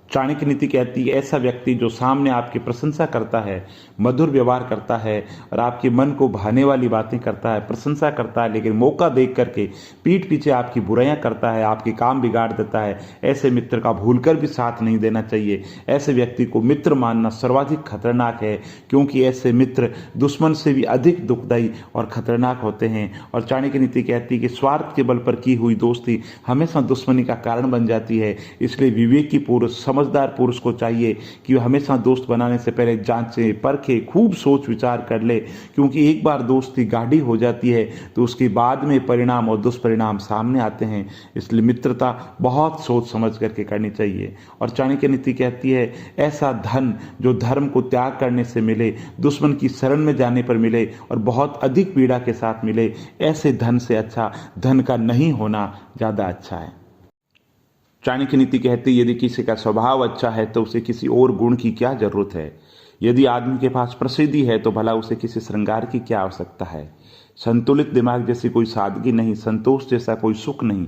चाणक्य नीति कहती है ऐसा व्यक्ति जो सामने आपकी प्रशंसा करता है, मधुर व्यवहार करता है और आपके मन को भाने वाली बातें करता है, प्रशंसा करता है, लेकिन मौका देख करके पीठ पीछे आपकी बुराइयां करता है, आपके काम बिगाड़ देता है, ऐसे मित्र का भूलकर भी साथ नहीं देना चाहिए। ऐसे व्यक्ति को मित्र मानना सर्वाधिक खतरनाक है, क्योंकि ऐसे मित्र दुश्मन से भी अधिक दुखदायी और खतरनाक होते हैं। और चाणक्य नीति कहती है कि स्वार्थ के बल पर की हुई दोस्ती हमेशा दुश्मनी का कारण बन जाती है। इसलिए विवेकी पुरुष, समझदार पुरुष को चाहिए कि वह हमेशा दोस्त बनाने से पहले जांचे, परखे, खूब सोच विचार कर ले, क्योंकि एक बार दोस्ती गाढ़ी हो जाती है तो उसके बाद में परिणाम और दुष्परिणाम सामने आते हैं। इसलिए मित्रता बहुत सोच समझ करके करनी चाहिए। और चाणक्य नीति कहती है ऐसा धन जो धर्म को त्याग करने से मिले, दुश्मन की शरण में जाने पर मिले और बहुत अधिक पीड़ा के साथ मिले, ऐसे धन से अच्छा धन का नहीं होना ज़्यादा अच्छा है। चाणक्य नीति कहती है यदि किसी का स्वभाव अच्छा है तो उसे किसी और गुण की क्या जरूरत है। यदि आदमी के पास प्रसिद्धि है तो भला उसे किसी श्रृंगार की क्या आवश्यकता है। संतुलित दिमाग जैसी कोई सादगी नहीं, संतोष जैसा कोई सुख नहीं,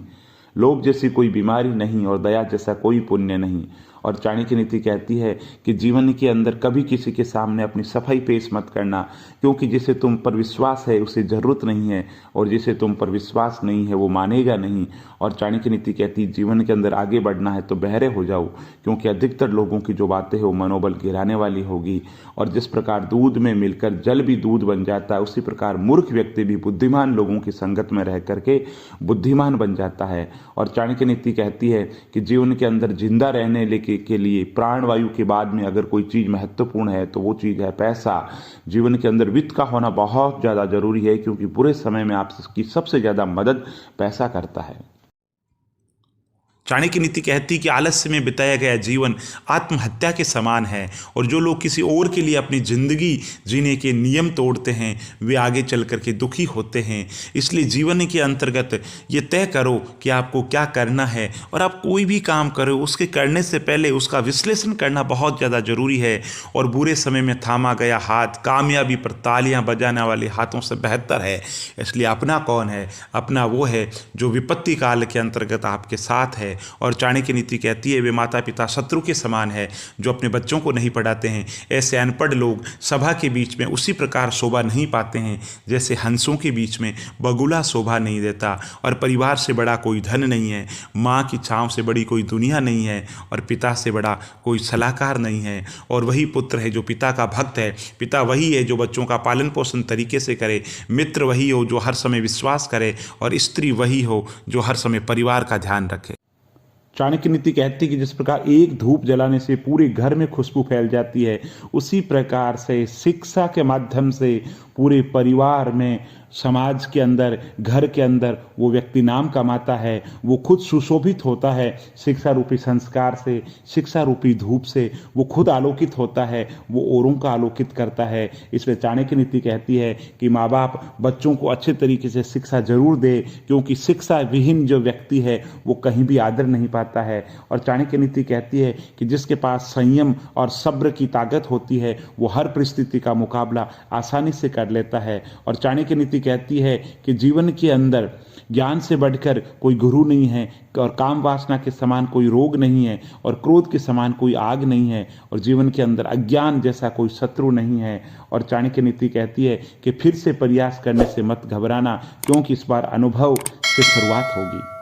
लोभ जैसी कोई बीमारी नहीं और दया जैसा कोई पुण्य नहीं। और चाणक्य नीति कहती है कि जीवन के अंदर कभी किसी के सामने अपनी सफाई पेश मत करना, क्योंकि जिसे तुम पर विश्वास है उसे जरूरत नहीं है और जिसे तुम पर विश्वास नहीं है वो मानेगा नहीं। और चाणक्य नीति कहती है जीवन के अंदर आगे बढ़ना है तो बहरे हो जाओ, क्योंकि अधिकतर लोगों की जो बातें हैं वो मनोबल गिराने वाली होगी। और जिस प्रकार दूध में मिलकर जल भी दूध बन जाता है, उसी प्रकार मूर्ख व्यक्ति भी बुद्धिमान लोगों की संगत में रह करके बुद्धिमान बन जाता है। और चाणक्य नीति कहती है कि जीवन के अंदर जिंदा रहने के लिए प्राणवायु के बाद में अगर कोई चीज़ महत्वपूर्ण है तो वो चीज़ है पैसा। जीवन के अंदर वित्त का होना बहुत ज़्यादा जरूरी है, क्योंकि बुरे समय में आपकी सबसे ज़्यादा मदद पैसा करता है। चाणक्य नीति कहती कि आलस्य में बिताया गया जीवन आत्महत्या के समान है और जो लोग किसी और के लिए अपनी ज़िंदगी जीने के नियम तोड़ते हैं वे आगे चल कर के दुखी होते हैं। इसलिए जीवन के अंतर्गत ये तय करो कि आपको क्या करना है और आप कोई भी काम करो उसके करने से पहले उसका विश्लेषण करना बहुत ज़्यादा ज़रूरी है। और बुरे समय में थामा गया हाथ कामयाबी पर तालियां बजाने वाले हाथों से बेहतर है। इसलिए अपना कौन है? अपना वो है जो विपत्ति काल के अंतर्गत आपके साथ है। और चाणक्य नीति कहती है वे माता पिता शत्रु के समान है जो अपने बच्चों को नहीं पढ़ाते हैं। ऐसे अनपढ़ लोग सभा के बीच में उसी प्रकार शोभा नहीं पाते हैं जैसे हंसों के बीच में बगुला शोभा नहीं देता। और परिवार से बड़ा कोई धन नहीं है, माँ की छाँव से बड़ी कोई दुनिया नहीं है और पिता से बड़ा कोई सलाहकार नहीं है। और वही पुत्र है जो पिता का भक्त है, पिता वही है जो बच्चों का पालन पोषण तरीके से करे, मित्र वही हो जो हर समय विश्वास करे और स्त्री वही हो जो हर समय परिवार का ध्यान रखे। चाणक्य नीति कहती है कि जिस प्रकार एक धूप जलाने से पूरे घर में खुशबू फैल जाती है, उसी प्रकार से शिक्षा के माध्यम से पूरे परिवार में, समाज के अंदर, घर के अंदर वो व्यक्ति नाम कमाता है, वो खुद सुशोभित होता है। शिक्षा रूपी संस्कार से, शिक्षा रूपी धूप से वो खुद आलोकित होता है, वो औरों का आलोकित करता है। इसलिए चाणक्य नीति कहती है कि माँ बाप बच्चों को अच्छे तरीके से शिक्षा जरूर दे, क्योंकि शिक्षा विहीन जो व्यक्ति है वो कहीं भी आदर नहीं पाता है। और चाणक्य नीति कहती है कि जिसके पास संयम और सब्र की ताकत होती है वो हर परिस्थिति का मुकाबला आसानी से कर लेता है। और चाणक्य नीति कहती है कि जीवन के अंदर ज्ञान से बढ़कर कोई गुरु नहीं है और काम वासना के समान कोई रोग नहीं है और क्रोध के समान कोई आग नहीं है और जीवन के अंदर अज्ञान जैसा कोई शत्रु नहीं है। और चाणक्य नीति कहती है कि फिर से प्रयास करने से मत घबराना, क्योंकि इस बार अनुभव से शुरुआत होगी।